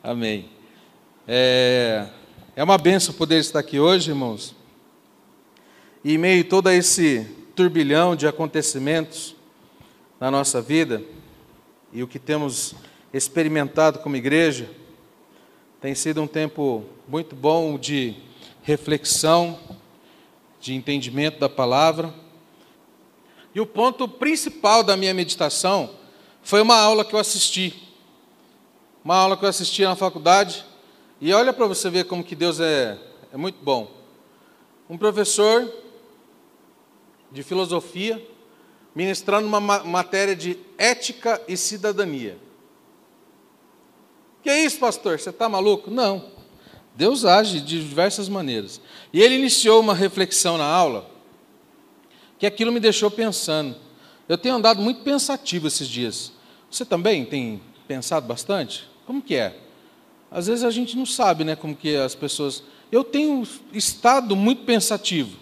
Amém. É uma bênção poder estar aqui hoje, irmãos. E em meio a todo esse turbilhão de acontecimentos na nossa vida, e o que temos experimentado como igreja, tem sido um tempo muito bom de reflexão, de entendimento da palavra. E o ponto principal da minha meditação foi uma aula que eu assisti. Uma aula que eu assisti na faculdade. E olha para você ver como que Deus é muito bom. Um professor de filosofia ministrando uma matéria de ética e cidadania. Que é isso, pastor? Você está maluco? Não. Deus age de diversas maneiras. E ele iniciou uma reflexão na aula, que aquilo me deixou pensando. Eu tenho andado muito pensativo esses dias. Você também tem pensado bastante? Como que é? Às vezes a gente não sabe, né, como que as pessoas... Eu tenho estado muito pensativo.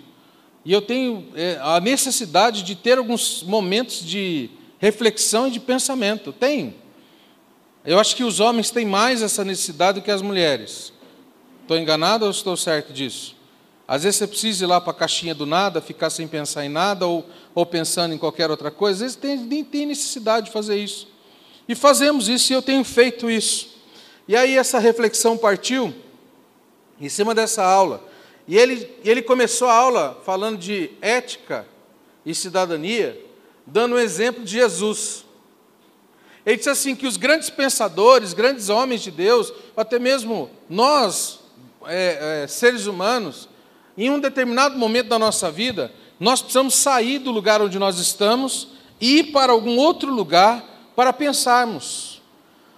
E eu tenho a necessidade de ter alguns momentos de reflexão e de pensamento. Tenho. Eu acho que os homens têm mais essa necessidade do que as mulheres. Estou enganado ou estou certo disso? Às vezes você precisa ir lá para a caixinha do nada, ficar sem pensar em nada ou pensando em qualquer outra coisa. Às vezes nem tem necessidade de fazer isso. E fazemos isso, e eu tenho feito isso. E aí essa reflexão partiu em cima dessa aula. E ele começou a aula falando de ética e cidadania, dando um exemplo de Jesus. Ele disse assim, que os grandes pensadores, grandes homens de Deus, até mesmo nós, seres humanos, em um determinado momento da nossa vida, nós precisamos sair do lugar onde nós estamos e ir para algum outro lugar para pensarmos,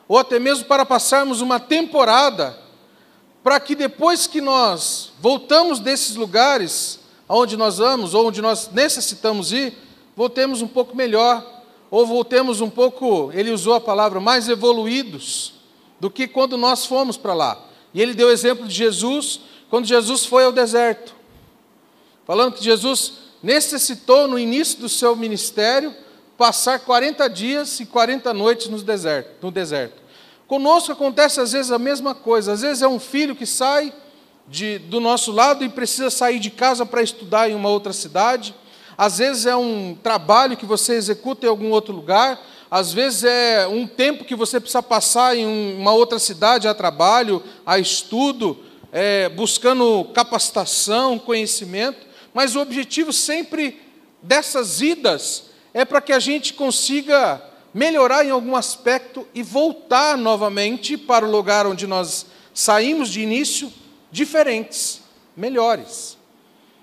ou até mesmo para passarmos uma temporada, para que depois que nós voltamos desses lugares aonde nós vamos, ou onde nós necessitamos ir, voltemos um pouco melhor, ou voltemos um pouco, ele usou a palavra, mais evoluídos do que quando nós fomos para lá. E ele deu o exemplo de Jesus, quando Jesus foi ao deserto, falando que Jesus necessitou, no início do seu ministério, passar 40 dias e 40 noites no deserto. Conosco acontece às vezes a mesma coisa. Às vezes é um filho que sai do nosso lado e precisa sair de casa para estudar em uma outra cidade. Às vezes é um trabalho que você executa em algum outro lugar. Às vezes é um tempo que você precisa passar em uma outra cidade a trabalho, a estudo, buscando capacitação, conhecimento. Mas o objetivo sempre dessas idas é para que a gente consiga melhorar em algum aspecto e voltar novamente para o lugar onde nós saímos de início, diferentes, melhores.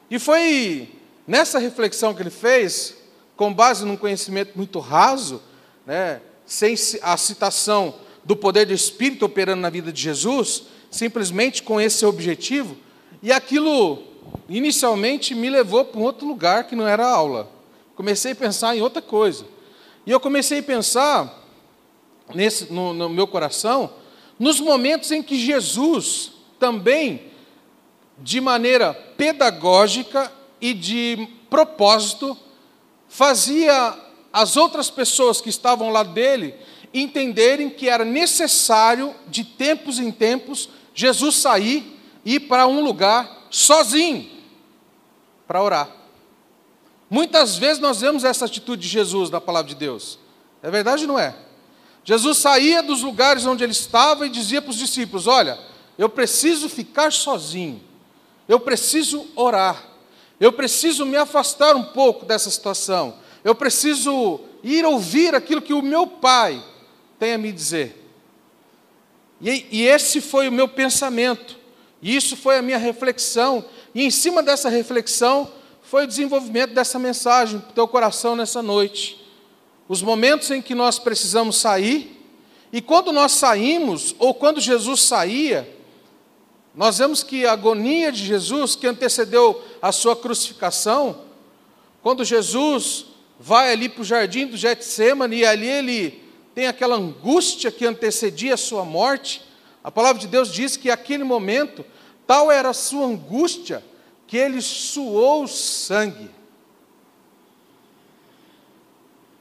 E foi nessa reflexão que ele fez, com base num conhecimento muito raso, né, sem a citação do poder do Espírito operando na vida de Jesus, simplesmente com esse objetivo, e aquilo inicialmente me levou para um outro lugar que não era a aula. Comecei a pensar em outra coisa. E eu comecei a pensar, no meu coração, nos momentos em que Jesus também, de maneira pedagógica e de propósito, fazia as outras pessoas que estavam lá dele entenderem que era necessário, de tempos em tempos, Jesus sair e ir para um lugar sozinho, para orar. Muitas vezes nós vemos essa atitude de Jesus na palavra de Deus. É verdade ou não é? Jesus saía dos lugares onde ele estava e dizia para os discípulos, olha, eu preciso ficar sozinho, eu preciso orar, eu preciso me afastar um pouco dessa situação, eu preciso ir ouvir aquilo que o meu Pai tem a me dizer. E esse foi o meu pensamento, e isso foi a minha reflexão, e em cima dessa reflexão, foi o desenvolvimento dessa mensagem para o teu coração nessa noite. Os momentos em que nós precisamos sair, e quando nós saímos, ou quando Jesus saía, nós vemos que a agonia de Jesus, que antecedeu a sua crucificação, quando Jesus vai ali para o jardim do Getsemane, e ali ele tem aquela angústia que antecedia a sua morte, a palavra de Deus diz que naquele momento, tal era a sua angústia, que ele suou sangue.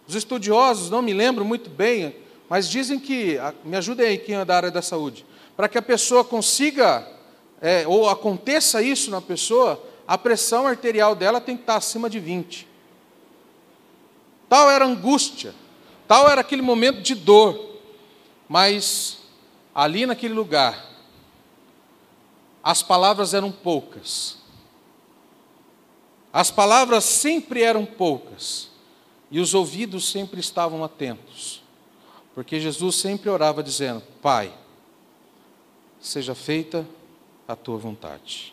Os estudiosos, não me lembro muito bem, mas dizem que, me ajudem aí quem é da área da saúde, para que a pessoa consiga, ou aconteça isso na pessoa, a pressão arterial dela tem que estar acima de 20. Tal era a angústia, tal era aquele momento de dor, mas ali naquele lugar, as palavras eram poucas. As palavras sempre eram poucas, e os ouvidos sempre estavam atentos, porque Jesus sempre orava dizendo: Pai, seja feita a tua vontade.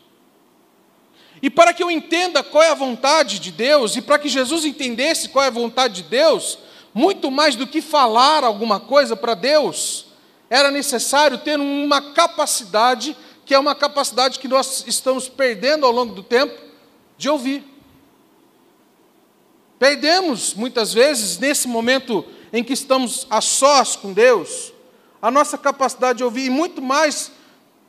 E para que eu entenda qual é a vontade de Deus, e para que Jesus entendesse qual é a vontade de Deus, muito mais do que falar alguma coisa para Deus, era necessário ter uma capacidade, que é uma capacidade que nós estamos perdendo ao longo do tempo, de ouvir. Perdemos, muitas vezes, nesse momento em que estamos a sós com Deus, a nossa capacidade de ouvir, e muito mais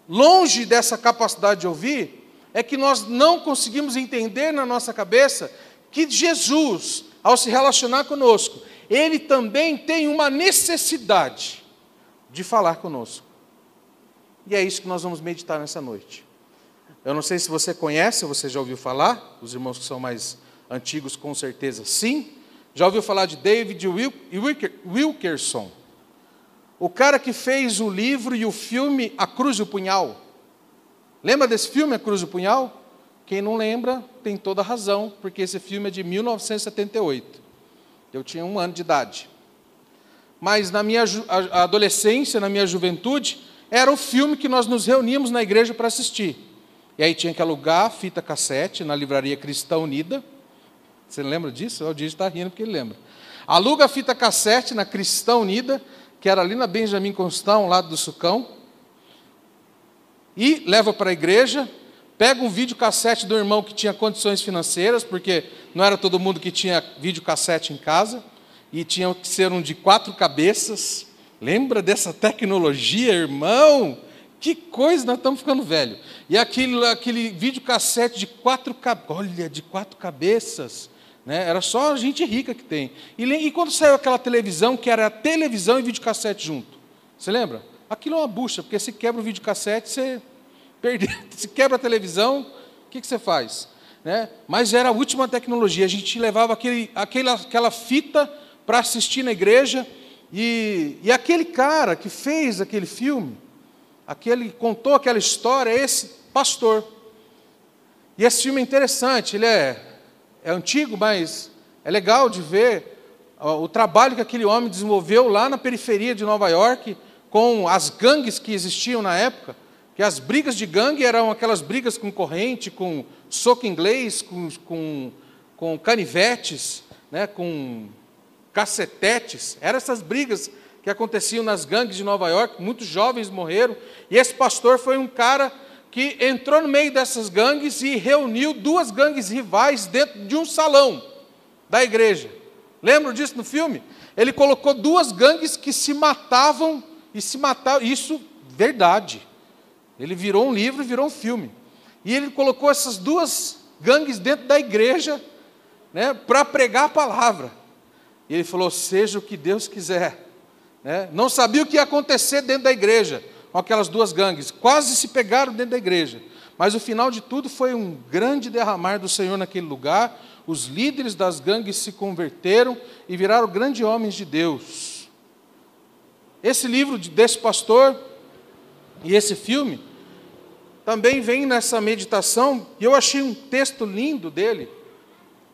longe dessa capacidade de ouvir, é que nós não conseguimos entender na nossa cabeça que Jesus, ao se relacionar conosco, Ele também tem uma necessidade de falar conosco. E é isso que nós vamos meditar nessa noite. Eu não sei se você conhece, ou você já ouviu falar, os irmãos que são mais antigos com certeza sim, já ouviu falar de David Wilkerson, o cara que fez o livro e o filme A Cruz e o Punhal. Lembra desse filme, A Cruz e o Punhal? Quem não lembra tem toda a razão, porque esse filme é de 1978. Eu tinha 1 ano de idade. Mas na minha adolescência, na minha juventude, era o filme que nós nos reuníamos na igreja para assistir. E aí tinha que alugar fita cassete na livraria Cristã Unida. Você lembra disso? O Dígio está rindo porque ele lembra. Aluga a fita cassete na Cristã Unida, que era ali na Benjamin Constant, ao lado do Sucão, e leva para a igreja, pega um videocassete do irmão que tinha condições financeiras, porque não era todo mundo que tinha videocassete em casa, e tinha que ser um de 4 cabeças. Lembra dessa tecnologia, irmão? Que coisa, nós estamos ficando velho. E aquele videocassete de 4 cabeças, né? Era só gente rica que tem. E quando saiu aquela televisão, que era televisão e videocassete junto? Você lembra? Aquilo é uma bucha, porque se quebra o videocassete, você perde. Se quebra a televisão, o que você faz? Né? Mas era a última tecnologia. A gente levava aquela fita para assistir na igreja, e aquele cara que fez aquele filme, contou aquela história, é esse pastor. E esse filme é interessante, ele é antigo, mas é legal de ver o trabalho que aquele homem desenvolveu lá na periferia de Nova York, com as gangues que existiam na época, que as brigas de gangue eram aquelas brigas com corrente, com soco inglês, com canivetes, né, com cacetetes. Eram essas brigas que aconteciam nas gangues de Nova York, muitos jovens morreram, e esse pastor foi um cara que entrou no meio dessas gangues e reuniu 2 gangues rivais dentro de um salão da igreja. Lembram disso no filme? Ele colocou 2 gangues que se matavam, isso, verdade. Ele virou um livro e virou um filme. E ele colocou essas 2 gangues dentro da igreja, né, para pregar a palavra. E ele falou: seja o que Deus quiser. Né? Não sabia o que ia acontecer dentro da igreja com aquelas 2 gangues. Quase se pegaram dentro da igreja. Mas o final de tudo foi um grande derramar do Senhor naquele lugar. Os líderes das gangues se converteram e viraram grandes homens de Deus. Esse livro desse pastor e esse filme também vem nessa meditação, e eu achei um texto lindo dele,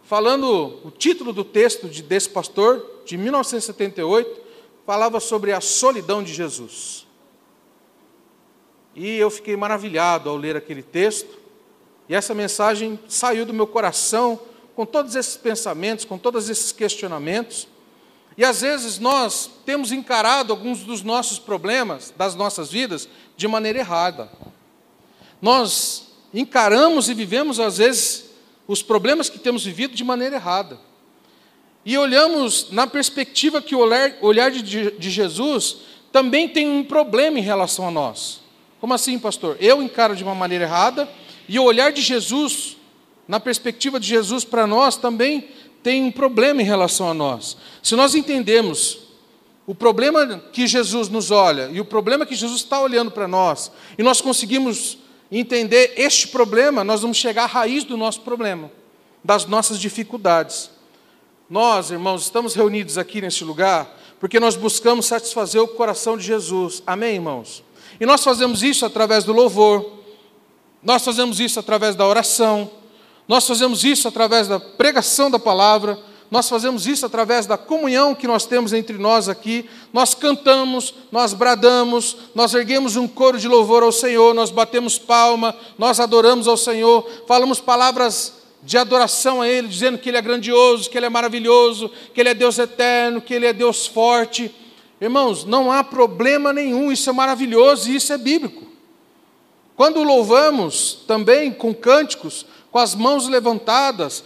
falando, o título do texto desse pastor, de 1978, falava sobre a solidão de Jesus. E eu fiquei maravilhado ao ler aquele texto, e essa mensagem saiu do meu coração, com todos esses pensamentos, com todos esses questionamentos. E às vezes nós temos encarado alguns dos nossos problemas, das nossas vidas, de maneira errada. Nós encaramos e vivemos, às vezes, os problemas que temos vivido de maneira errada. E olhamos na perspectiva que o olhar de Jesus também tem um problema em relação a nós. Como assim, pastor? Eu encaro de uma maneira errada, e o olhar de Jesus, na perspectiva de Jesus para nós, também tem um problema em relação a nós. Se nós entendemos o problema que Jesus nos olha e o problema que Jesus está olhando para nós, e nós conseguimos entender este problema, nós vamos chegar à raiz do nosso problema, das nossas dificuldades. Nós, irmãos, estamos reunidos aqui neste lugar porque nós buscamos satisfazer o coração de Jesus. Amém, irmãos? E nós fazemos isso através do louvor, nós fazemos isso através da oração, nós fazemos isso através da pregação da palavra, nós fazemos isso através da comunhão que nós temos entre nós aqui. Nós cantamos, nós bradamos, nós erguemos um coro de louvor ao Senhor, nós batemos palma, nós adoramos ao Senhor, falamos palavras de adoração a Ele, dizendo que Ele é grandioso, que Ele é maravilhoso, que Ele é Deus eterno, que Ele é Deus forte. Irmãos, não há problema nenhum, isso é maravilhoso e isso é bíblico. Quando louvamos também com cânticos, com as mãos levantadas,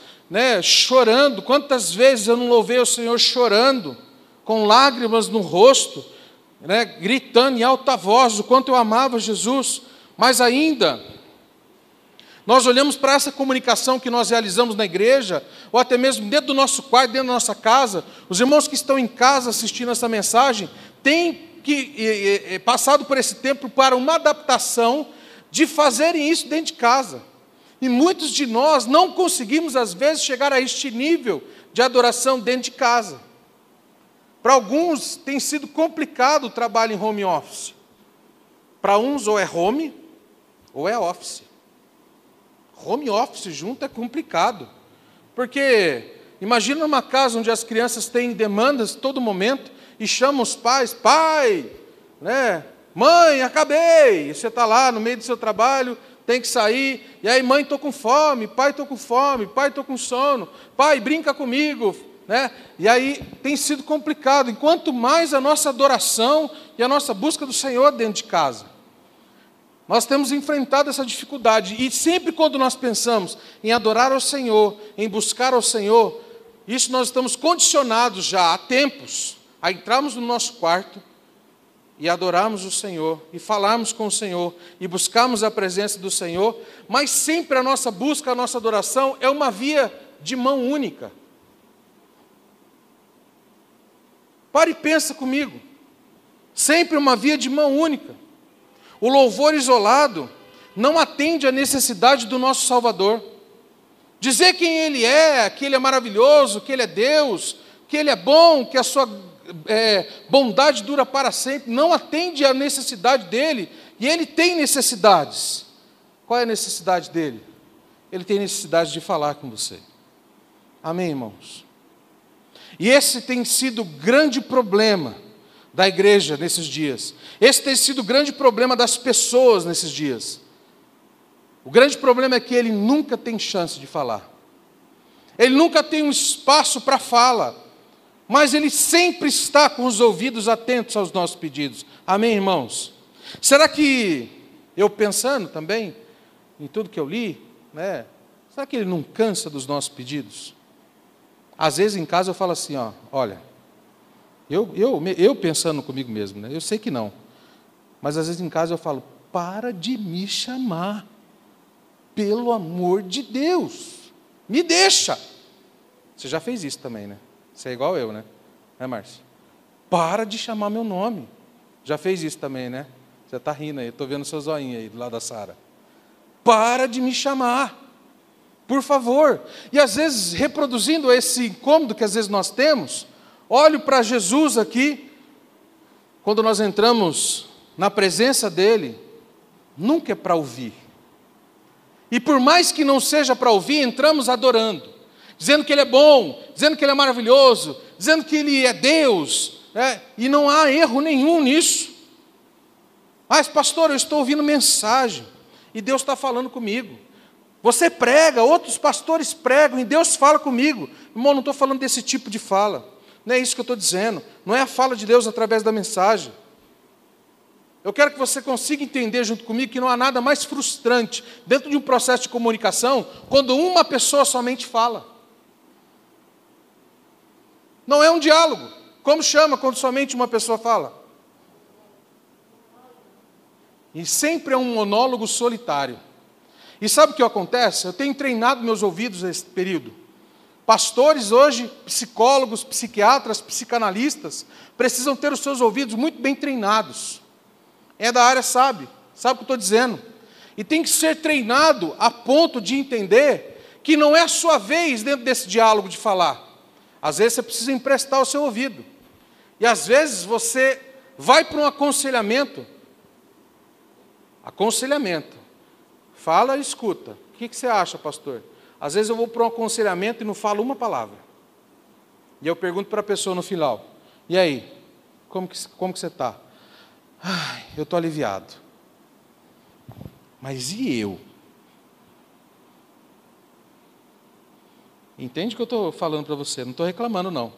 chorando, quantas vezes eu não louvei o Senhor chorando, com lágrimas no rosto, gritando em alta voz o quanto eu amava Jesus. Mas ainda, nós olhamos para essa comunicação que nós realizamos na igreja, ou até mesmo dentro do nosso quarto, dentro da nossa casa. Os irmãos que estão em casa assistindo essa mensagem, têm que passado por esse tempo para uma adaptação de fazerem isso dentro de casa. E muitos de nós não conseguimos, às vezes, chegar a este nível de adoração dentro de casa. Para alguns, tem sido complicado o trabalho em home office. Para uns, ou é home, ou é office. Home office junto é complicado. Porque, imagina uma casa onde as crianças têm demandas a todo momento e chamam os pais, pai, mãe, acabei. E você está lá no meio do seu trabalho, tem que sair, e aí, mãe, estou com fome, pai, estou com fome, pai, estou com sono, pai, brinca comigo, E aí tem sido complicado, enquanto mais a nossa adoração e a nossa busca do Senhor dentro de casa. Nós temos enfrentado essa dificuldade, e sempre quando nós pensamos em adorar ao Senhor, em buscar ao Senhor, isso nós estamos condicionados já há tempos, a entrarmos no nosso quarto, e adorarmos o Senhor, e falarmos com o Senhor, e buscarmos a presença do Senhor, mas sempre a nossa busca, a nossa adoração é uma via de mão única. Pare e pensa comigo. Sempre uma via de mão única. O louvor isolado não atende à necessidade do nosso Salvador. Dizer quem Ele é, que Ele é maravilhoso, que Ele é Deus, que Ele é bom, que a sua bondade dura para sempre, não atende à necessidade dele, e ele tem necessidades. Qual é a necessidade dele? Ele tem necessidade de falar com você. Amém, irmãos? E esse tem sido o grande problema da igreja nesses dias. Esse tem sido o grande problema das pessoas nesses dias. O grande problema é que ele nunca tem chance de falar. Ele nunca tem um espaço para fala. Mas Ele sempre está com os ouvidos atentos aos nossos pedidos. Amém, irmãos? Será que, eu pensando também em tudo que eu li, será que Ele não cansa dos nossos pedidos? Às vezes em casa eu falo assim, olha, eu pensando comigo mesmo, eu sei que não. Mas às vezes em casa eu falo, para de me chamar, pelo amor de Deus, me deixa. Você já fez isso também, né? Você é igual eu, né? Márcio? Para de chamar meu nome. Já fez isso também, né? Você está rindo aí, estou vendo seu zoinho aí, do lado da Sara. Para de me chamar, por favor. E às vezes, reproduzindo esse incômodo que às vezes nós temos, olho para Jesus aqui, quando nós entramos na presença dEle, nunca é para ouvir. E por mais que não seja para ouvir, entramos adorando. Dizendo que Ele é bom, dizendo que Ele é maravilhoso, dizendo que Ele é Deus, e não há erro nenhum nisso. Mas, pastor, eu estou ouvindo mensagem, e Deus está falando comigo. Você prega, outros pastores pregam, e Deus fala comigo. Irmão, não estou falando desse tipo de fala, não é isso que eu estou dizendo, não é a fala de Deus através da mensagem. Eu quero que você consiga entender junto comigo que não há nada mais frustrante, dentro de um processo de comunicação, quando uma pessoa somente fala. Não é um diálogo. Como chama quando somente uma pessoa fala? E sempre é um monólogo solitário. E sabe o que acontece? Eu tenho treinado meus ouvidos nesse período. Pastores hoje, psicólogos, psiquiatras, psicanalistas, precisam ter os seus ouvidos muito bem treinados. É da área, sabe o que eu estou dizendo. E tem que ser treinado a ponto de entender que não é a sua vez dentro desse diálogo de falar. Às vezes você precisa emprestar o seu ouvido. E às vezes você vai para um aconselhamento. Aconselhamento. Fala e escuta. O que você acha, pastor? Às vezes eu vou para um aconselhamento e não falo uma palavra. E eu pergunto para a pessoa no final: e aí? Como que você está? Eu estou aliviado. Mas e eu? Entende o que eu estou falando para você? Não estou reclamando, não.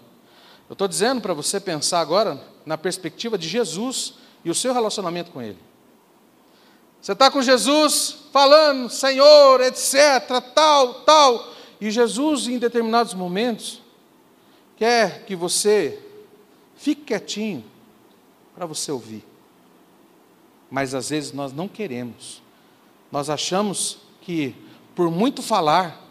Eu estou dizendo para você pensar agora na perspectiva de Jesus e o seu relacionamento com Ele. Você está com Jesus falando, Senhor, etc., tal. E Jesus, em determinados momentos, quer que você fique quietinho para você ouvir. Mas às vezes nós não queremos. Nós achamos que, por muito falar,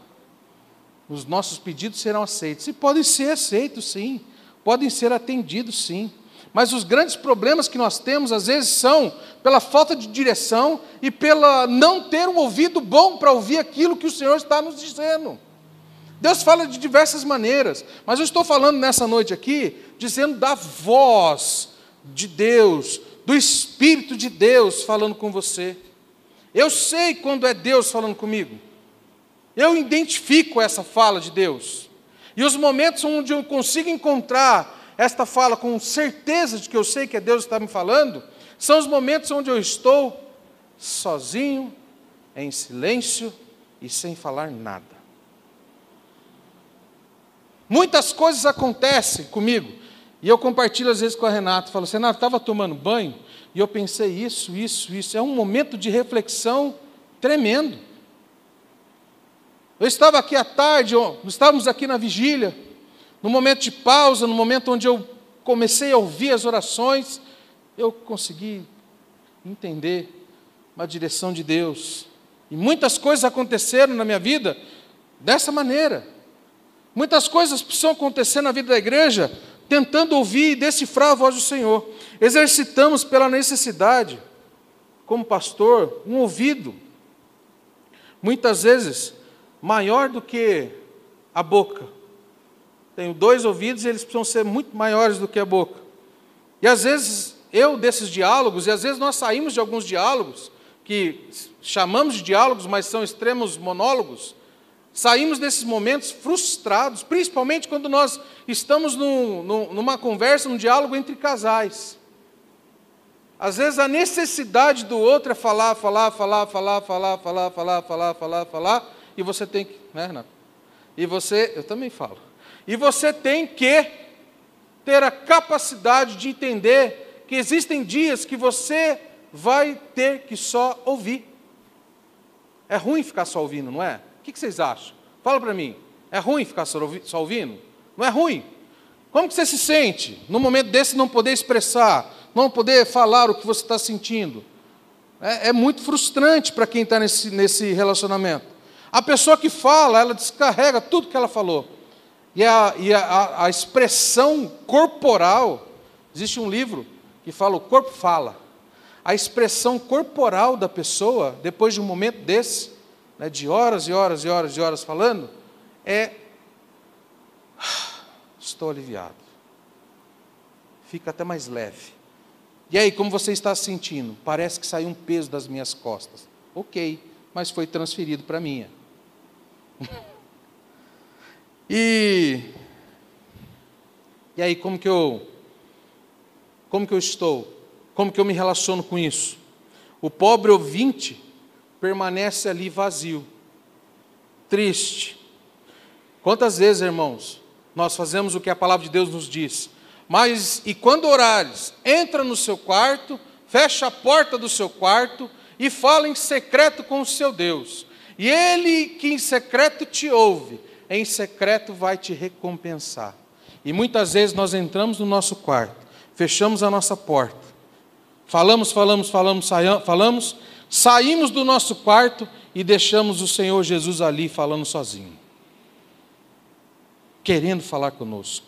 os nossos pedidos serão aceitos. E podem ser aceitos, sim. Podem ser atendidos, sim. Mas os grandes problemas que nós temos, às vezes, são pela falta de direção e pela não ter um ouvido bom para ouvir aquilo que o Senhor está nos dizendo. Deus fala de diversas maneiras, mas eu estou falando nessa noite aqui, dizendo da voz de Deus, do Espírito de Deus falando com você. Eu sei quando é Deus falando comigo. Eu identifico essa fala de Deus. E os momentos onde eu consigo encontrar esta fala com certeza de que eu sei que é Deus que está me falando, são os momentos onde eu estou sozinho, em silêncio e sem falar nada. Muitas coisas acontecem comigo, e eu compartilho às vezes com a Renata, falo, Renata, estava tomando banho, e eu pensei isso, é um momento de reflexão tremendo. Eu estava aqui à tarde, estávamos aqui na vigília, no momento de pausa, no momento onde eu comecei a ouvir as orações, eu consegui entender uma direção de Deus. E muitas coisas aconteceram na minha vida dessa maneira. Muitas coisas precisam acontecer na vida da igreja, tentando ouvir e decifrar a voz do Senhor. Exercitamos pela necessidade, como pastor, um ouvido, muitas vezes, maior do que a boca. Tenho 2 ouvidos e eles precisam ser muito maiores do que a boca. E às vezes, desses diálogos, e às vezes nós saímos de alguns diálogos, que chamamos de diálogos, mas são extremos monólogos, saímos desses momentos frustrados, principalmente quando nós estamos numa conversa, num diálogo entre casais. Às vezes a necessidade do outro é falar, e você tem que, né, Renato? Eu também falo. E você tem que ter a capacidade de entender que existem dias que você vai ter que só ouvir. É ruim ficar só ouvindo, não é? O que vocês acham? Fala para mim. É ruim ficar só ouvindo? Não é ruim? Como que você se sente no momento desse não poder expressar, não poder falar o que você está sentindo? É muito frustrante para quem está nesse relacionamento. A pessoa que fala, ela descarrega tudo que ela falou. E a expressão corporal, existe um livro que fala, o corpo fala. A expressão corporal da pessoa, depois de um momento desse, né, de horas e horas e horas e horas falando, estou aliviado. Fica até mais leve. E aí, como você está se sentindo? Parece que saiu um peso das minhas costas. Ok, mas foi transferido para a minha. E aí, como que eu estou? Como que eu me relaciono com isso? O pobre ouvinte permanece ali vazio, triste. Quantas vezes, irmãos, nós fazemos o que a palavra de Deus nos diz? Mas, e quando orares, entra no seu quarto, fecha a porta do seu quarto e fala em secreto com o seu Deus. E Ele que em secreto te ouve, em secreto vai te recompensar. E muitas vezes nós entramos no nosso quarto, fechamos a nossa porta, falamos, saímos do nosso quarto e deixamos o Senhor Jesus ali falando sozinho. querendo falar conosco,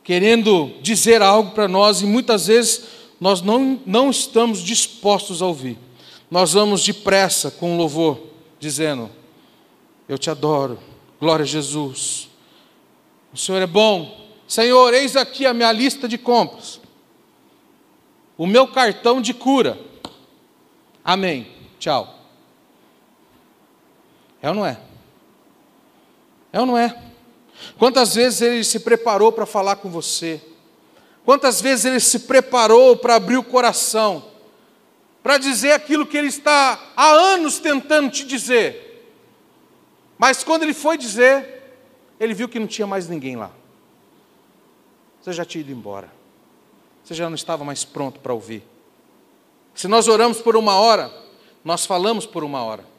querendo dizer algo para nós, e muitas vezes nós não estamos dispostos a ouvir. Nós vamos depressa com o louvor, dizendo: eu te adoro, glória a Jesus, o Senhor é bom. Senhor, eis aqui a minha lista de compras, o meu cartão de cura, amém, tchau. É ou não é? É ou não é? Quantas vezes Ele se preparou para falar com você? Quantas vezes Ele se preparou para abrir o coração, para dizer aquilo que Ele está há anos tentando te dizer? Mas quando Ele foi dizer, Ele viu que não tinha mais ninguém lá. Você já tinha ido embora. Você já não estava mais pronto para ouvir. Se nós oramos por 1 hora, nós falamos por 1 hora.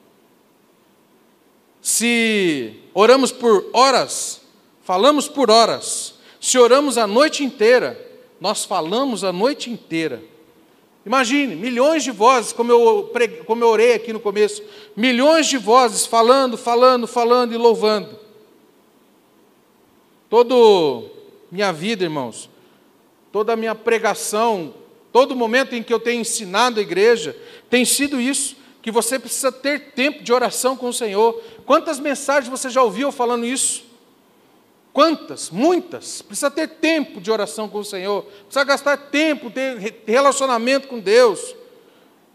Se oramos por horas, falamos por horas. Se oramos a noite inteira, nós falamos a noite inteira. Imagine, milhões de vozes, como eu orei aqui no começo, milhões de vozes falando e louvando. Toda minha vida, irmãos, toda a minha pregação, todo momento em que eu tenho ensinado a igreja, tem sido isso, que você precisa ter tempo de oração com o Senhor. Quantas mensagens você já ouviu falando isso? Quantas? Muitas. Precisa ter tempo de oração com o Senhor. Precisa gastar tempo, ter relacionamento com Deus.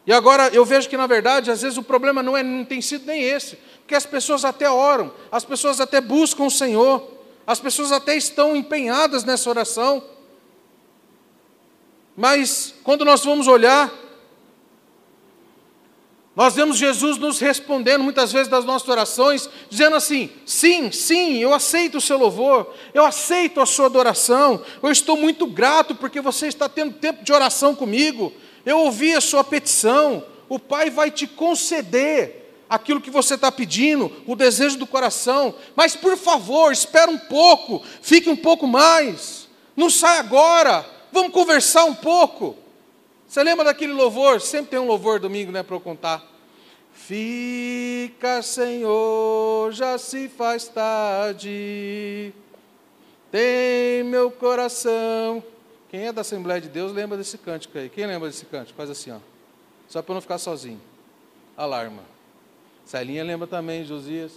E agora eu vejo que, na verdade, às vezes o problema não tem sido nem esse. Porque as pessoas até oram, as pessoas até buscam o Senhor, as pessoas até estão empenhadas nessa oração. Mas, quando nós vamos olhar, nós vemos Jesus nos respondendo muitas vezes das nossas orações, dizendo assim: sim, sim, eu aceito o seu louvor, eu aceito a sua adoração, eu estou muito grato porque você está tendo tempo de oração comigo, eu ouvi a sua petição, o Pai vai te conceder aquilo que você está pedindo, o desejo do coração, mas por favor, espera um pouco, fique um pouco mais, não sai agora, vamos conversar um pouco. Você lembra daquele louvor? Sempre tem um louvor domingo, né, para eu contar. Fica, Senhor, já se faz tarde, tem meu coração. Quem é da Assembleia de Deus lembra desse cântico aí? Quem lembra desse cântico? Faz assim, ó. Só para não ficar sozinho. Alarma. Celinha lembra também, Josias.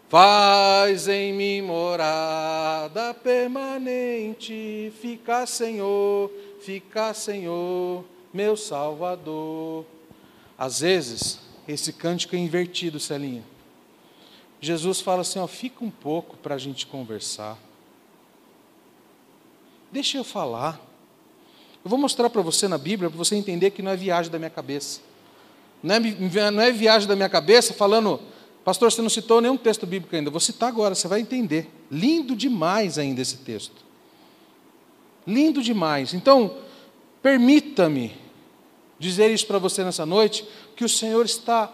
Faz em mim morada permanente, fica, Senhor, meu Salvador. Às vezes, esse cântico é invertido, Celinha. Jesus fala assim, ó, fica um pouco para a gente conversar. Deixa eu falar. Eu vou mostrar para você na Bíblia, para você entender que não é viagem da minha cabeça. Não é viagem da minha cabeça falando, pastor, você não citou nenhum texto bíblico ainda. Eu vou citar agora, você vai entender. Lindo demais ainda esse texto. Lindo demais. Então, permita-me dizer isso para você nessa noite, que o Senhor está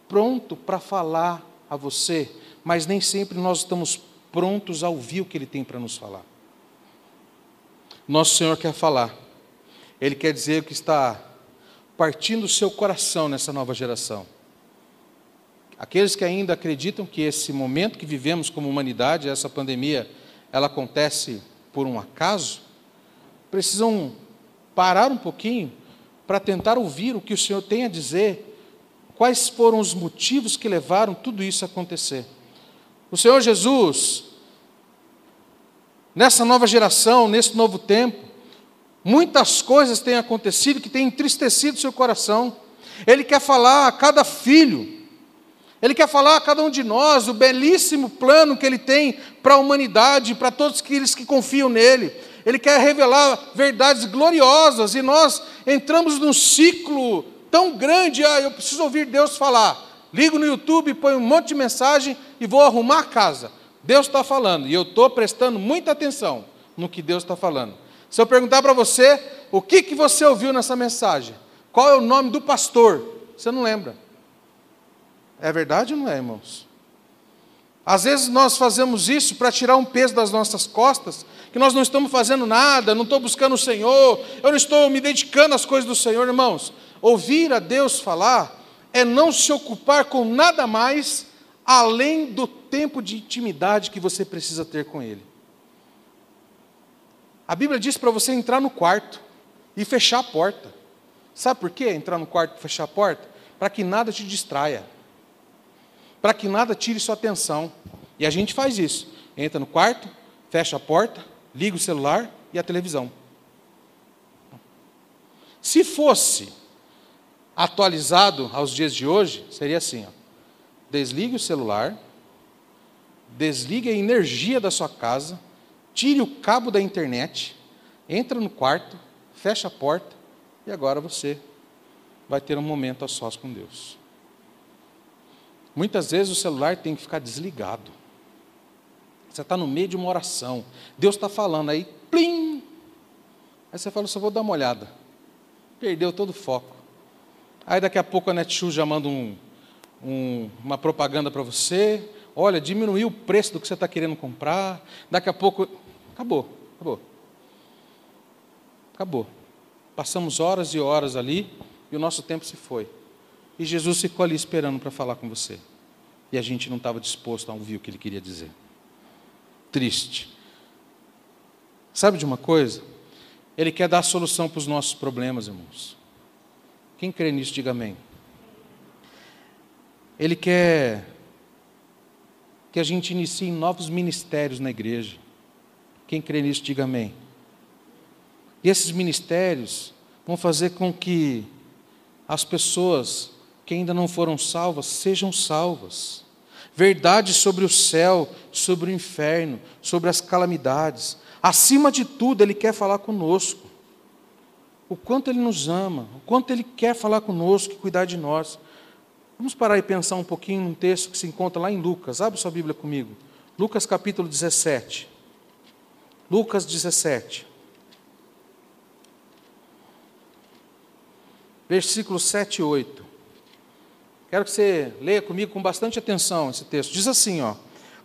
pronto para falar a você, mas nem sempre nós estamos prontos a ouvir o que Ele tem para nos falar. Nosso Senhor quer falar. Ele quer dizer que está partindo o seu coração nessa nova geração. Aqueles que ainda acreditam que esse momento que vivemos como humanidade, essa pandemia, ela acontece por um acaso, precisam parar um pouquinho para tentar ouvir o que o Senhor tem a dizer, quais foram os motivos que levaram tudo isso a acontecer. O Senhor Jesus, nessa nova geração, nesse novo tempo, muitas coisas têm acontecido que têm entristecido o seu coração. Ele quer falar a cada filho, Ele quer falar a cada um de nós o belíssimo plano que Ele tem para a humanidade, para todos aqueles que confiam nele. Ele quer revelar verdades gloriosas, e nós entramos num ciclo tão grande, eu preciso ouvir Deus falar. Ligo no YouTube, ponho um monte de mensagem e vou arrumar a casa. Deus está falando, e eu estou prestando muita atenção no que Deus está falando. Se eu perguntar para você, o que você ouviu nessa mensagem? Qual é o nome do pastor? Você não lembra. É verdade ou não é, irmãos? Às vezes nós fazemos isso para tirar um peso das nossas costas, que nós não estamos fazendo nada, não estou buscando o Senhor, eu não estou me dedicando às coisas do Senhor, irmãos. Ouvir a Deus falar é não se ocupar com nada mais além do tempo de intimidade que você precisa ter com Ele. A Bíblia diz para você entrar no quarto e fechar a porta. Sabe por quê? Entrar no quarto e fechar a porta? Para que nada te distraia. Para que nada tire sua atenção. E a gente faz isso. Entra no quarto, fecha a porta, liga o celular e a televisão. Se fosse atualizado aos dias de hoje, seria assim, ó. Desligue o celular, desligue a energia da sua casa, tire o cabo da internet, entra no quarto, fecha a porta e agora você vai ter um momento a sós com Deus. Muitas vezes o celular tem que ficar desligado. Você está no meio de uma oração, Deus está falando, aí, plim! Aí você fala, só vou dar uma olhada. Perdeu todo o foco. Aí daqui a pouco a Netshoes já manda uma propaganda para você. Olha, diminuiu o preço do que você está querendo comprar. Daqui a pouco, acabou. Passamos horas e horas ali e o nosso tempo se foi. E Jesus ficou ali esperando para falar com você. E a gente não estava disposto a ouvir o que Ele queria dizer. Triste. Sabe de uma coisa? Ele quer dar a solução para os nossos problemas, irmãos. Quem crê nisso, diga amém. Ele quer que a gente inicie novos ministérios na igreja. Quem crê nisso, diga amém. E esses ministérios vão fazer com que as pessoas que ainda não foram salvas sejam salvas. Verdade sobre o céu, sobre o inferno, sobre as calamidades. Acima de tudo, Ele quer falar conosco. O quanto Ele nos ama, o quanto Ele quer falar conosco e cuidar de nós. Vamos parar e pensar um pouquinho num texto que se encontra lá em Lucas. Abre sua Bíblia comigo. Lucas capítulo 17. Lucas 17. Versículos 7 e 8. Quero que você leia comigo com bastante atenção esse texto. Diz assim, ó.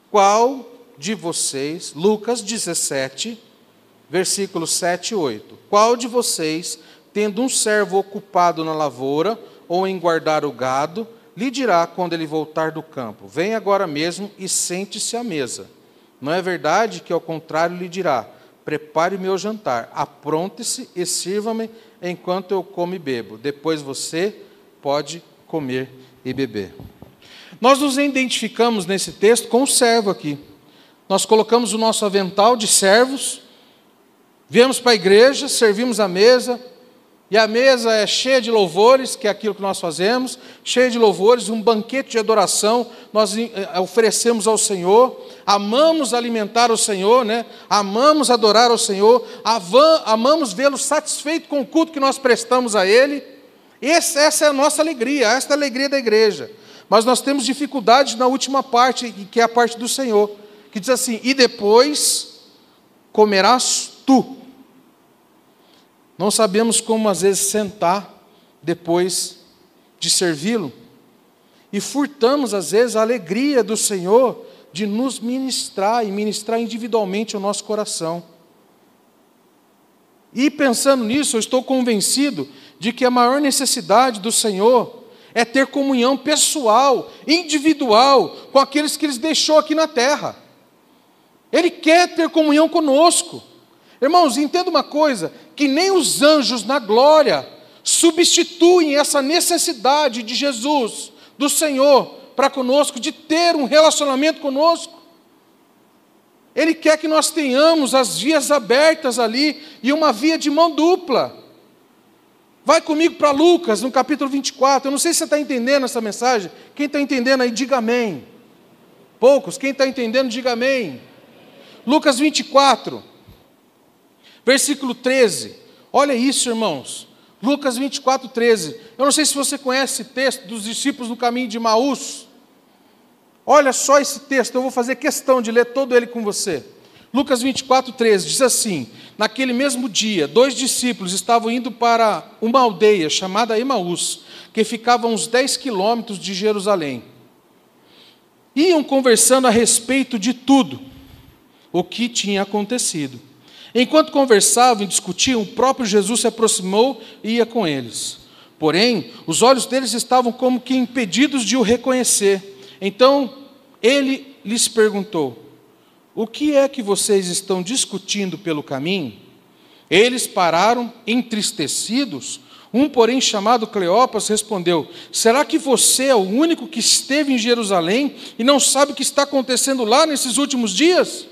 Qual de vocês, Lucas 17, versículos 7 e 8. Qual de vocês, tendo um servo ocupado na lavoura ou em guardar o gado, lhe dirá quando ele voltar do campo, vem agora mesmo e sente-se à mesa? Não é verdade que ao contrário lhe dirá, prepare o meu jantar, apronte-se e sirva-me enquanto eu como e bebo. Depois você pode comer e beber. Nós nos identificamos nesse texto com o servo aqui. Nós colocamos o nosso avental de servos, viemos para a igreja, servimos a mesa, e a mesa é cheia de louvores, que é aquilo que nós fazemos, cheia de louvores, um banquete de adoração, nós oferecemos ao Senhor, amamos alimentar o Senhor, né? Amamos adorar ao Senhor, amamos vê-lo satisfeito com o culto que nós prestamos a Ele. Essa é a nossa alegria, essa é a alegria da igreja. Mas nós temos dificuldades na última parte, que é a parte do Senhor, que diz assim, e depois comerás tu. Não sabemos como, às vezes, sentar depois de servi-lo. E furtamos, às vezes, a alegria do Senhor de nos ministrar e ministrar individualmente o nosso coração. E pensando nisso, eu estou convencido de que a maior necessidade do Senhor é ter comunhão pessoal, individual, com aqueles que Ele deixou aqui na terra. Ele quer ter comunhão conosco. Irmãos, entenda uma coisa, que nem os anjos na glória substituem essa necessidade de Jesus, do Senhor, para conosco, de ter um relacionamento conosco. Ele quer que nós tenhamos as vias abertas ali e uma via de mão dupla. Vai comigo para Lucas, no capítulo 24. Eu não sei se você está entendendo essa mensagem. Quem está entendendo aí, diga amém. Poucos, quem está entendendo, diga amém. Lucas 24, versículo 13. Olha isso, irmãos. Lucas 24, 13. Eu não sei se você conhece esse texto dos discípulos no caminho de Emaús. Olha só esse texto, eu vou fazer questão de ler todo ele com você. Lucas 24, 13, diz assim, naquele mesmo dia, 2 discípulos estavam indo para uma aldeia chamada Emaús, que ficava a uns 10 quilômetros de Jerusalém. Iam conversando a respeito de tudo o que tinha acontecido. Enquanto conversavam e discutiam, o próprio Jesus se aproximou e ia com eles. Porém, os olhos deles estavam como que impedidos de o reconhecer. Então, ele lhes perguntou: o que é que vocês estão discutindo pelo caminho? Eles pararam entristecidos. Um, porém, chamado Cleopas, respondeu: será que você é o único que esteve em Jerusalém e não sabe o que está acontecendo lá nesses últimos dias?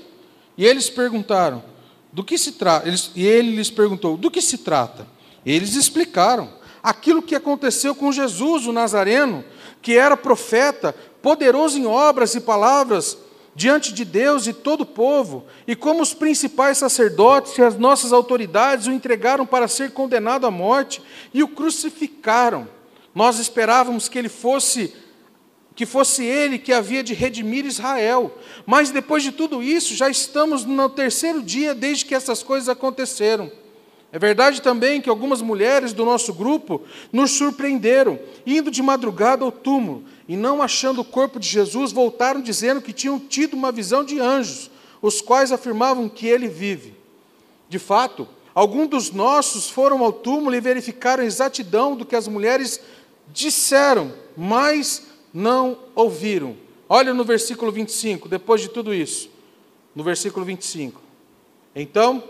E eles perguntaram: do que se trata? E ele lhes perguntou: do que se trata? Eles explicaram aquilo que aconteceu com Jesus, o Nazareno, que era profeta, poderoso em obras e palavras diante de Deus e todo o povo, e como os principais sacerdotes e as nossas autoridades o entregaram para ser condenado à morte e o crucificaram. Nós esperávamos que fosse ele que havia de redimir Israel, mas depois de tudo isso, já estamos no terceiro dia desde que essas coisas aconteceram. É verdade também que algumas mulheres do nosso grupo nos surpreenderam, indo de madrugada ao túmulo, e não achando o corpo de Jesus, voltaram dizendo que tinham tido uma visão de anjos, os quais afirmavam que ele vive. De fato, alguns dos nossos foram ao túmulo e verificaram a exatidão do que as mulheres disseram, mas não ouviram. Olha no versículo 25, depois de tudo isso, no versículo 25. Então,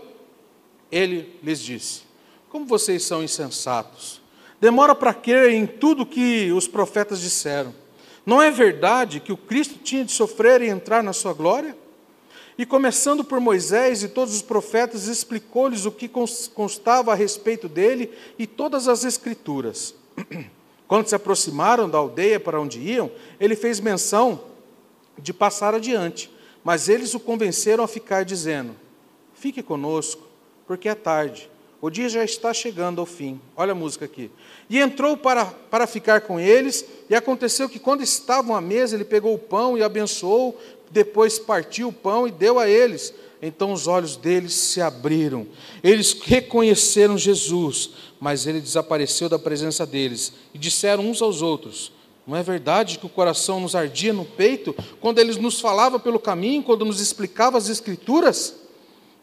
ele lhes disse: como vocês são insensatos, demora para crer em tudo que os profetas disseram. Não é verdade que o Cristo tinha de sofrer e entrar na sua glória? E começando por Moisés e todos os profetas, explicou-lhes o que constava a respeito dele e todas as Escrituras. Quando se aproximaram da aldeia para onde iam, ele fez menção de passar adiante, mas eles o convenceram a ficar, dizendo: fique conosco, porque é tarde, o dia já está chegando ao fim. Olha a música aqui. E entrou para ficar com eles, e aconteceu que quando estavam à mesa, ele pegou o pão e abençoou, depois partiu o pão e deu a eles. Então os olhos deles se abriram, eles reconheceram Jesus, mas ele desapareceu da presença deles, e disseram uns aos outros: não é verdade que o coração nos ardia no peito, quando ele nos falava pelo caminho, quando nos explicava as Escrituras?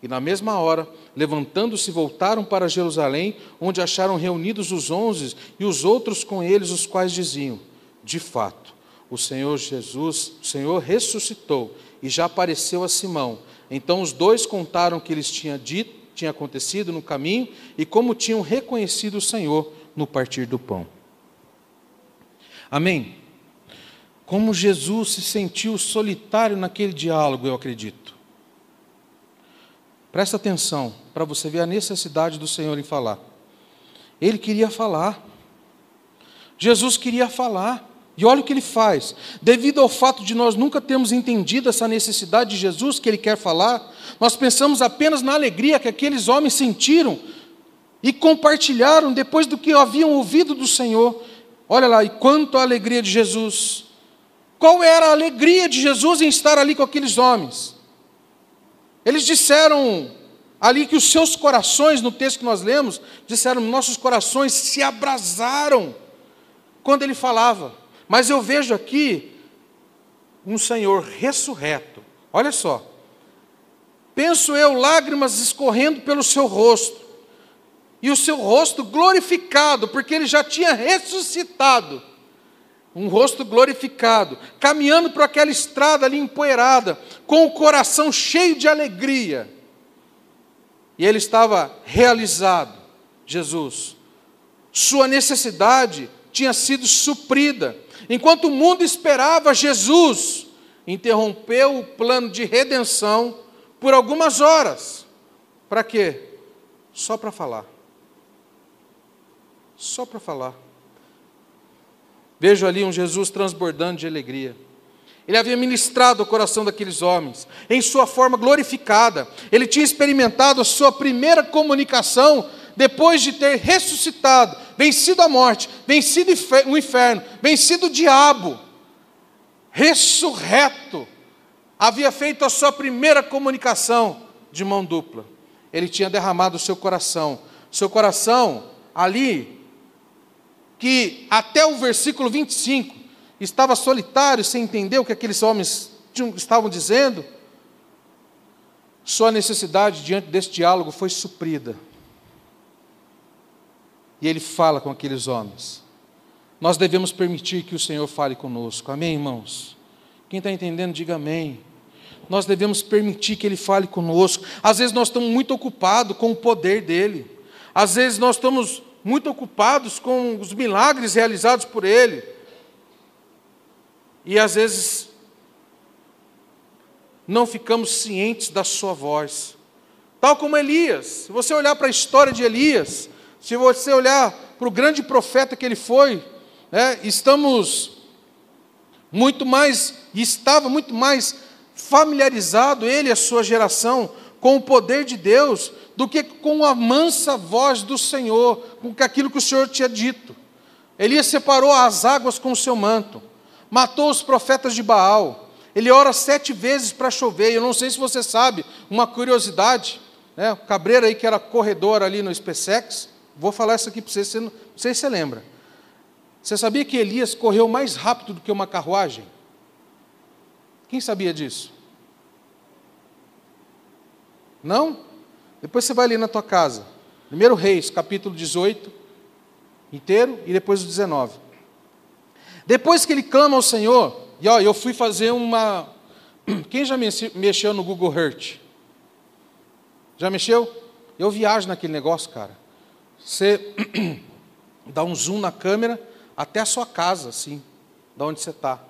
E na mesma hora, levantando-se, voltaram para Jerusalém, onde acharam reunidos os 11 e os outros com eles, os quais diziam: de fato, o Senhor Jesus, o Senhor ressuscitou e já apareceu a Simão. Então os dois contaram o que lhes tinha acontecido no caminho e como tinham reconhecido o Senhor no partir do pão. Amém? Como Jesus se sentiu solitário naquele diálogo, eu acredito. Presta atenção, para você ver a necessidade do Senhor em falar. Ele queria falar. Jesus queria falar. E olha o que ele faz. Devido ao fato de nós nunca termos entendido essa necessidade de Jesus, que ele quer falar, nós pensamos apenas na alegria que aqueles homens sentiram e compartilharam depois do que haviam ouvido do Senhor. Olha lá, e quanto à alegria de Jesus. Qual era a alegria de Jesus em estar ali com aqueles homens? Eles disseram ali que os seus corações, no texto que nós lemos, disseram: nossos corações se abrasaram quando ele falava. Mas eu vejo aqui um Senhor ressurreto. Olha só. Penso eu, lágrimas escorrendo pelo seu rosto. E o seu rosto glorificado, porque ele já tinha ressuscitado. Um rosto glorificado, caminhando por aquela estrada ali empoeirada, com o coração cheio de alegria. E ele estava realizado, Jesus. Sua necessidade tinha sido suprida. Enquanto o mundo esperava, Jesus interrompeu o plano de redenção por algumas horas. Para quê? Só para falar. Só para falar. Vejo ali um Jesus transbordando de alegria. Ele havia ministrado o coração daqueles homens, em sua forma glorificada. Ele tinha experimentado a sua primeira comunicação, depois de ter ressuscitado, vencido a morte, vencido o inferno, vencido o diabo. Ressurreto, havia feito a sua primeira comunicação de mão dupla. Ele tinha derramado o seu coração ali, que até o versículo 25, estava solitário, sem entender o que aqueles homens estavam dizendo. Sua necessidade diante desse diálogo foi suprida. E ele fala com aqueles homens. Nós devemos permitir que o Senhor fale conosco. Amém, irmãos? Quem está entendendo, diga amém. Nós devemos permitir que Ele fale conosco. Às vezes nós estamos muito ocupados com o poder dEle. Às vezes nós estamos muito ocupados com os milagres realizados por Ele. E às vezes não ficamos cientes da sua voz. Tal como Elias. Se você olhar para a história de Elias, se você olhar para o grande profeta que ele foi, estamos muito mais, e estava muito mais familiarizado, ele e a sua geração, com o poder de Deus, do que com a mansa voz do Senhor, com aquilo que o Senhor tinha dito. Elias separou as águas com o seu manto, matou os profetas de Baal, ele ora 7 vezes para chover. Eu não sei se você sabe, uma curiosidade, o Cabreiro aí que era corredor ali no SpaceX, vou falar isso aqui para você, não sei se você lembra. Você sabia que Elias correu mais rápido do que uma carruagem? Quem sabia disso? Não? Depois você vai ali na tua casa. 1 Reis, capítulo 18, inteiro, e depois o 19. Depois que ele clama ao Senhor, e eu fui fazer uma... Quem já mexeu no Google Earth? Já mexeu? Eu viajo naquele negócio, cara. Você dá um zoom na câmera até a sua casa, assim, da onde você está.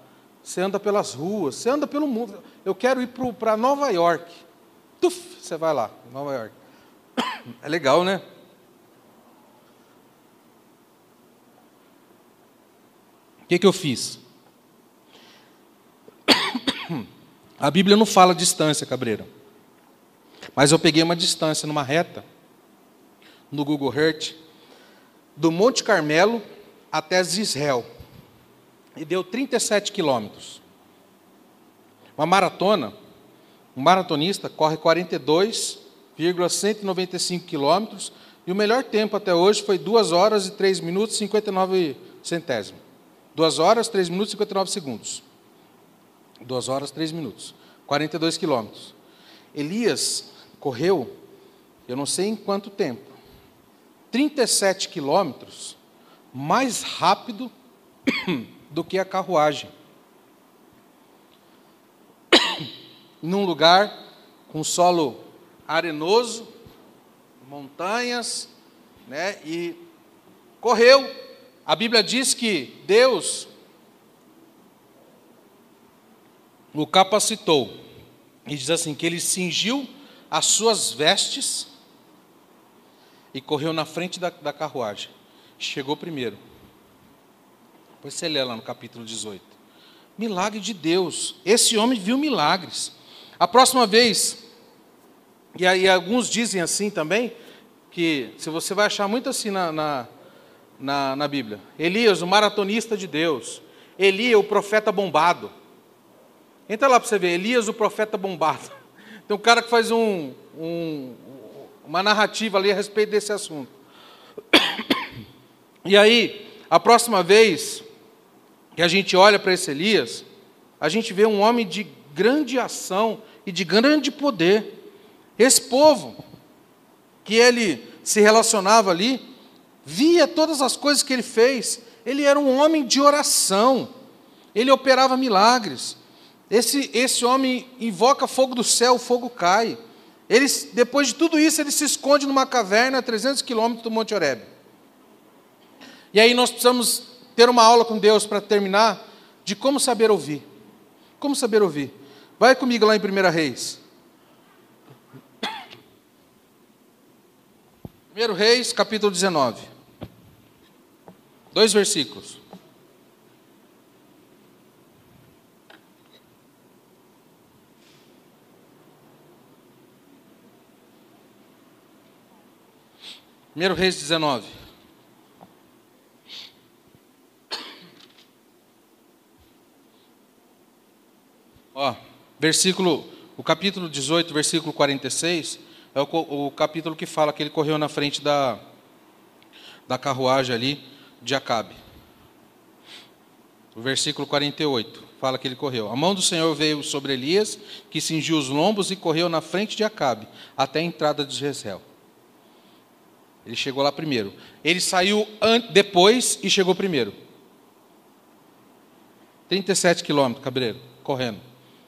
Você anda pelas ruas, você anda pelo mundo. Eu quero ir para Nova York. Tuf, você vai lá, Nova York. É legal, né? O que eu fiz? A Bíblia não fala distância, Cabreira. Mas eu peguei uma distância numa reta, no Google Earth, do Monte Carmelo até Israel. E deu 37 quilômetros. Uma maratona, um maratonista corre 42,195 quilômetros, e o melhor tempo até hoje foi 2 horas e 3 minutos e 59 centésimos. 2 horas, 3 minutos e 59 segundos. 2 horas, 3 minutos. 42 quilômetros. Elias correu, eu não sei em quanto tempo, 37 quilômetros mais rápido do que a carruagem. Num lugar com solo arenoso, montanhas, e correu. A Bíblia diz que Deus o capacitou. E diz assim, que ele cingiu as suas vestes e correu na frente da carruagem. Chegou primeiro. Depois você lê lá no capítulo 18. Milagre de Deus. Esse homem viu milagres. A próxima vez, e aí alguns dizem assim também, que se você vai achar muito assim na Bíblia. Elias, o maratonista de Deus. Elias, o profeta bombado. Entra lá para você ver, Elias, o profeta bombado. Tem um cara que faz uma narrativa ali a respeito desse assunto. E aí, a próxima vez que a gente olha para esse Elias, a gente vê um homem de grande ação e de grande poder. Esse povo que ele se relacionava ali, via todas as coisas que ele fez. Ele era um homem de oração. Ele operava milagres. Esse homem invoca fogo do céu, o fogo cai. Depois de tudo isso, ele se esconde numa caverna a 300 quilômetros do Monte Horebe. E aí nós precisamos ter uma aula com Deus para terminar, de como saber ouvir. Como saber ouvir? Vai comigo lá em 1 Reis. 1 Reis, capítulo 19. 2 versículos. Primeiro Reis 19. O capítulo 18, versículo 46, é o capítulo que fala que ele correu na frente da carruagem ali de Acabe. O versículo 48 fala que ele correu. A mão do Senhor veio sobre Elias, que cingiu os lombos e correu na frente de Acabe, até a entrada de Jezreel. Ele chegou lá primeiro. Ele saiu depois e chegou primeiro. 37 quilômetros, Cabreiro. correndo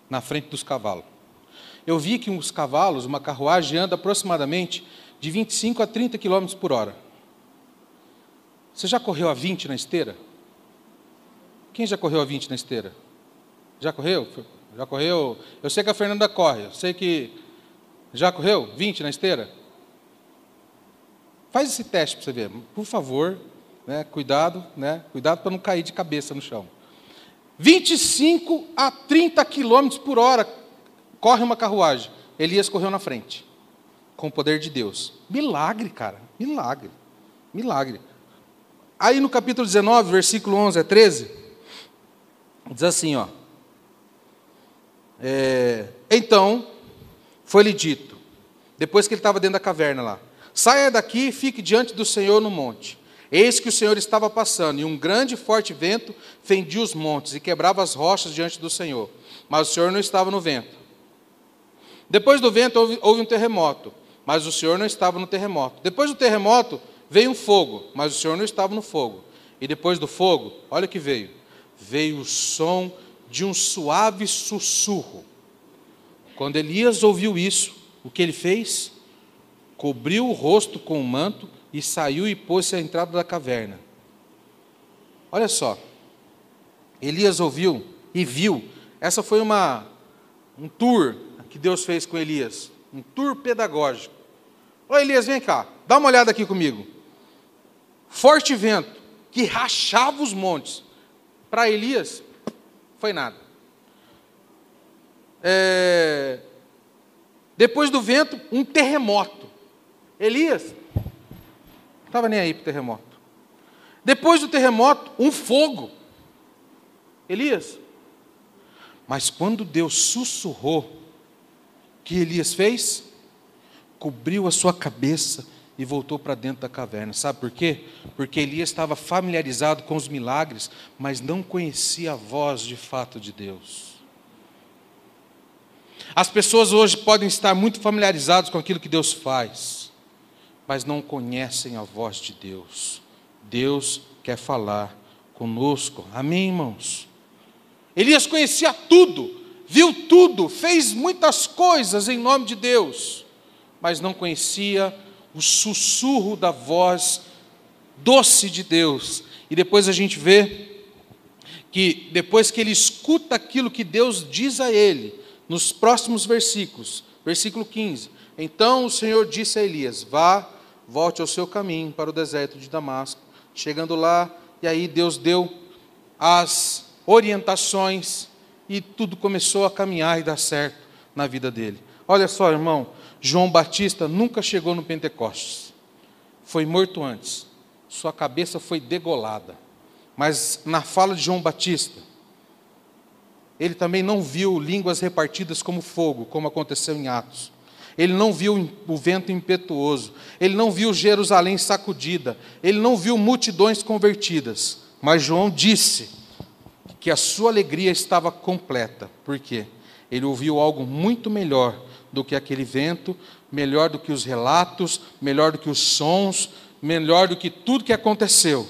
na frente dos cavalos. Eu vi que os cavalos, uma carruagem, anda aproximadamente de 25 a 30 km por hora. Você já correu a 20 na esteira? Quem já correu a 20 na esteira? Já correu? Já correu? Eu sei que a Fernanda corre. Eu sei que... Já correu 20 na esteira? Faz esse teste para você ver. Por favor, né? Cuidado para não cair de cabeça no chão. 25 a 30 km por hora corre uma carruagem. Elias correu na frente, com o poder de Deus. Milagre, cara. Milagre. Milagre. Aí no capítulo 19, versículo 11 a 13, diz assim, ó. Então, foi-lhe dito, depois que ele estava dentro da caverna lá, saia daqui e fique diante do Senhor no monte. Eis que o Senhor estava passando, e um grande e forte vento fendia os montes e quebrava as rochas diante do Senhor. Mas o Senhor não estava no vento. Depois do vento houve um terremoto, mas o Senhor não estava no terremoto. Depois do terremoto veio um fogo, mas o Senhor não estava no fogo. E depois do fogo, olha o que veio. Veio o som de um suave sussurro. Quando Elias ouviu isso, o que ele fez? Cobriu o rosto com o manto e saiu e pôs-se à entrada da caverna. Olha só. Elias ouviu e viu. Essa foi um tour que Deus fez com Elias. Um tour pedagógico. Ô Elias, vem cá. Dá uma olhada aqui comigo. Forte vento que rachava os montes. Para Elias, foi nada. Depois do vento, um terremoto. Elias não estava nem aí para o terremoto. Depois do terremoto, um fogo. Elias. Mas quando Deus sussurrou, o que Elias fez? Cobriu a sua cabeça e voltou para dentro da caverna. Sabe por quê? Porque Elias estava familiarizado com os milagres, mas não conhecia a voz de fato de Deus. As pessoas hoje podem estar muito familiarizadas com aquilo que Deus faz, mas não conhecem a voz de Deus. Deus quer falar conosco. Amém, irmãos? Elias conhecia tudo, viu tudo, fez muitas coisas em nome de Deus, mas não conhecia o sussurro da voz doce de Deus. E depois a gente vê que depois que ele escuta aquilo que Deus diz a ele, nos próximos versículos, versículo 15, então o Senhor disse a Elias, vá, volte ao seu caminho para o deserto de Damasco. Chegando lá, e aí Deus deu as orientações, e tudo começou a caminhar e dar certo na vida dele. Olha só, irmão, João Batista nunca chegou no Pentecostes, foi morto antes, sua cabeça foi degolada, mas na fala de João Batista, ele também não viu línguas repartidas como fogo, como aconteceu em Atos. Ele não viu o vento impetuoso, ele não viu Jerusalém sacudida, ele não viu multidões convertidas, mas João disse que a sua alegria estava completa. Por quê? Ele ouviu algo muito melhor do que aquele vento, melhor do que os relatos, melhor do que os sons, melhor do que tudo que aconteceu.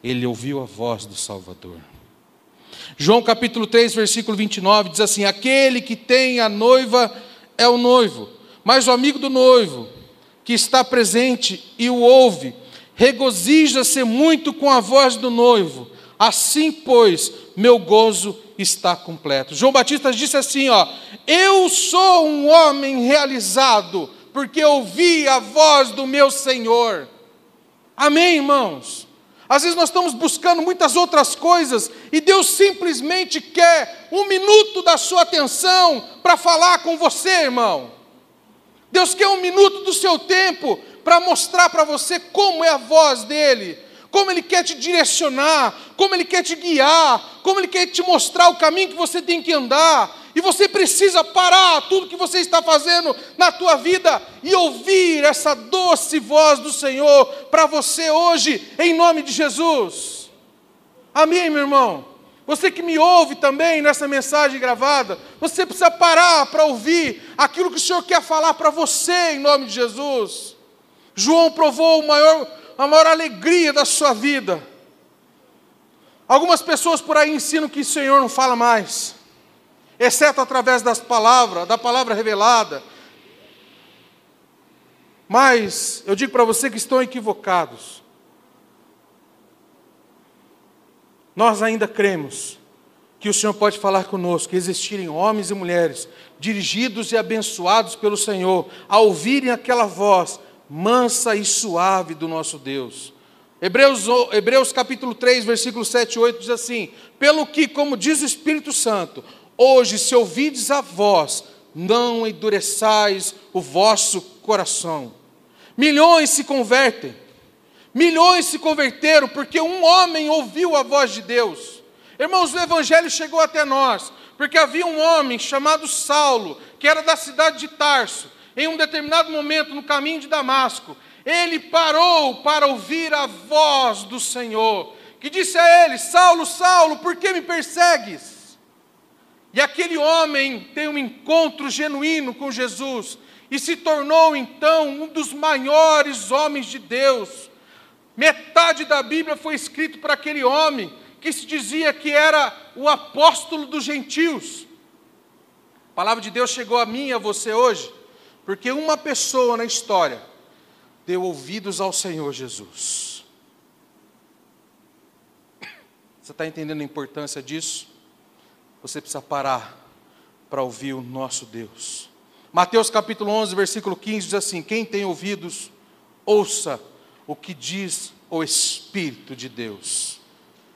Ele ouviu a voz do Salvador. João capítulo 3, versículo 29, diz assim, aquele que tem a noiva é o noivo, mas o amigo do noivo, que está presente e o ouve, regozija-se muito com a voz do noivo, assim, pois, meu gozo está completo. João Batista disse assim, eu sou um homem realizado, porque ouvi a voz do meu Senhor. Amém, irmãos? Às vezes nós estamos buscando muitas outras coisas, e Deus simplesmente quer 1 minuto da sua atenção para falar com você, irmão. Deus quer 1 minuto do seu tempo para mostrar para você como é a voz dEle, como Ele quer te direcionar, como Ele quer te guiar, como Ele quer te mostrar o caminho que você tem que andar. E você precisa parar tudo que você está fazendo na tua vida e ouvir essa doce voz do Senhor para você hoje, em nome de Jesus. Amém, meu irmão? Você que me ouve também nessa mensagem gravada, você precisa parar para ouvir aquilo que o Senhor quer falar para você, em nome de Jesus. João provou a maior alegria da sua vida. Algumas pessoas por aí ensinam que o Senhor não fala mais. exceto através da palavra revelada. Mas eu digo para você que estão equivocados. Nós ainda cremos que o Senhor pode falar conosco, que existirem homens e mulheres dirigidos e abençoados pelo Senhor, a ouvirem aquela voz mansa e suave do nosso Deus. Hebreus capítulo 3, versículo 7 e 8 diz assim: pelo que, como diz o Espírito Santo, hoje se ouvides a voz, não endureçais o vosso coração. Milhões se convertem, milhões se converteram porque um homem ouviu a voz de Deus. Irmãos, o Evangelho chegou até nós, porque havia um homem chamado Saulo, que era da cidade de Tarso. Em um determinado momento, no caminho de Damasco, ele parou para ouvir a voz do Senhor, que disse a ele: Saulo, Saulo, por que me persegues? E aquele homem tem um encontro genuíno com Jesus, e se tornou então um dos maiores homens de Deus. Metade da Bíblia foi escrito para aquele homem, que se dizia que era o apóstolo dos gentios. A palavra de Deus chegou a mim e a você hoje, porque uma pessoa na história deu ouvidos ao Senhor Jesus. Você está entendendo a importância disso? Você precisa parar para ouvir o nosso Deus. Mateus capítulo 11, versículo 15 diz assim: quem tem ouvidos, ouça o que diz o Espírito de Deus.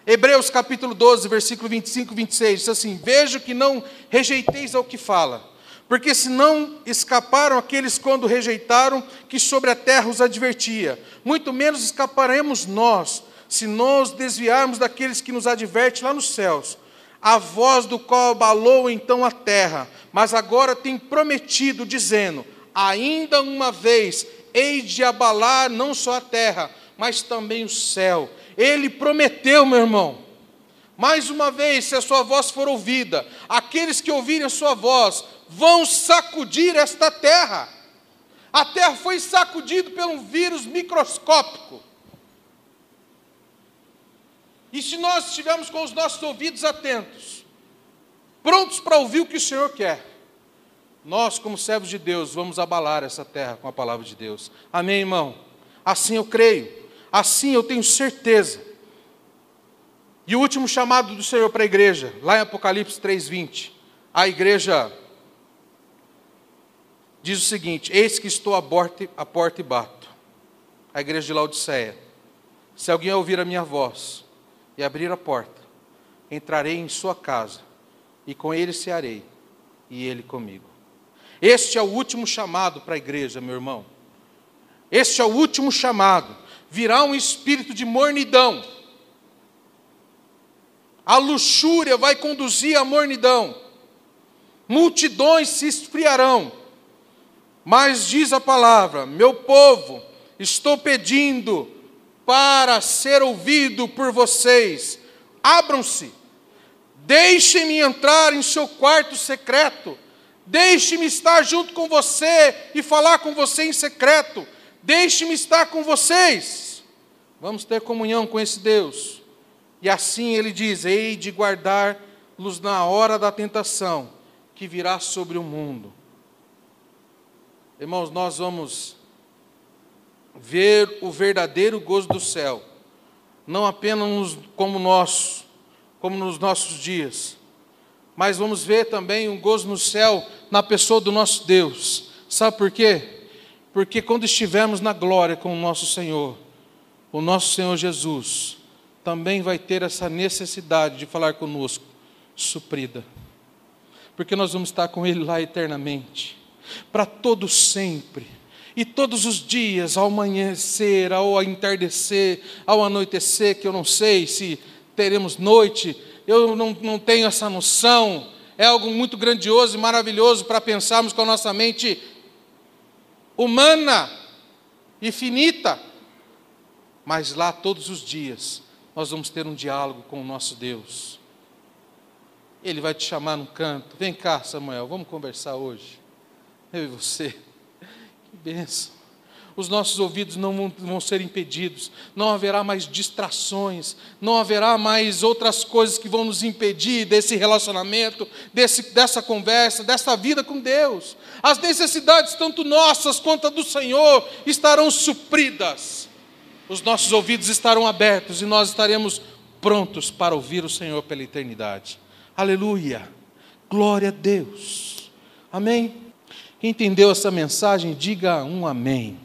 Hebreus capítulo 12, versículo 25 e 26, diz assim: vejo que não rejeiteis ao que fala, porque se não escaparam aqueles quando rejeitaram, que sobre a terra os advertia, muito menos escaparemos nós, se nos desviarmos daqueles que nos adverte lá nos céus. A voz do qual abalou então a terra, mas agora tem prometido, dizendo: ainda uma vez hei de abalar não só a terra, mas também o céu. Ele prometeu, meu irmão, mais uma vez, se a sua voz for ouvida, aqueles que ouvirem a sua voz vão sacudir esta terra. A terra foi sacudida por um vírus microscópico. E se nós estivermos com os nossos ouvidos atentos, prontos para ouvir o que o Senhor quer, nós, como servos de Deus, vamos abalar essa terra com a palavra de Deus. Amém, irmão? Assim eu creio. Assim eu tenho certeza. E o último chamado do Senhor para a igreja, lá em Apocalipse 3:20, a igreja diz o seguinte: eis que estou à porta e bato. A igreja de Laodiceia: se alguém ouvir a minha voz e abrir a porta, entrarei em sua casa, e com ele cearei, e ele comigo. Este é o último chamado para a igreja, meu irmão. Este é o último chamado. Virá um espírito de mornidão. A luxúria vai conduzir à mornidão. Multidões se esfriarão. Mas diz a palavra: meu povo, estou pedindo para ser ouvido por vocês. Abram-se. Deixem-me entrar em seu quarto secreto. Deixe-me estar junto com você e falar com você em secreto. Deixe-me estar com vocês. Vamos ter comunhão com esse Deus. E assim ele diz: hei de guardar-los na hora da tentação que virá sobre o mundo. Irmãos, nós vamos ver o verdadeiro gozo do céu, não apenas como nos nossos dias, mas vamos ver também um gozo no céu na pessoa do nosso Deus. Sabe por quê? Porque quando estivermos na glória com o nosso Senhor Jesus também vai ter essa necessidade de falar conosco suprida. Porque nós vamos estar com Ele lá eternamente, para todo sempre. E todos os dias, ao amanhecer, ao entardecer, ao anoitecer, que eu não sei se teremos noite, eu não tenho essa noção. É algo muito grandioso e maravilhoso para pensarmos com a nossa mente humana e finita. Mas lá, todos os dias, nós vamos ter um diálogo com o nosso Deus. Ele vai te chamar num canto: vem cá, Samuel, vamos conversar hoje. Eu e você. Que bênção. os nossos ouvidos não vão ser impedidos, não haverá mais distrações, não haverá mais outras coisas que vão nos impedir desse relacionamento, dessa conversa, dessa vida com Deus. As necessidades, tanto nossas quanto a do Senhor, estarão supridas. Os nossos ouvidos estarão abertos e nós estaremos prontos para ouvir o Senhor pela eternidade. Aleluia! Glória a Deus! Amém? Quem entendeu essa mensagem, diga um amém.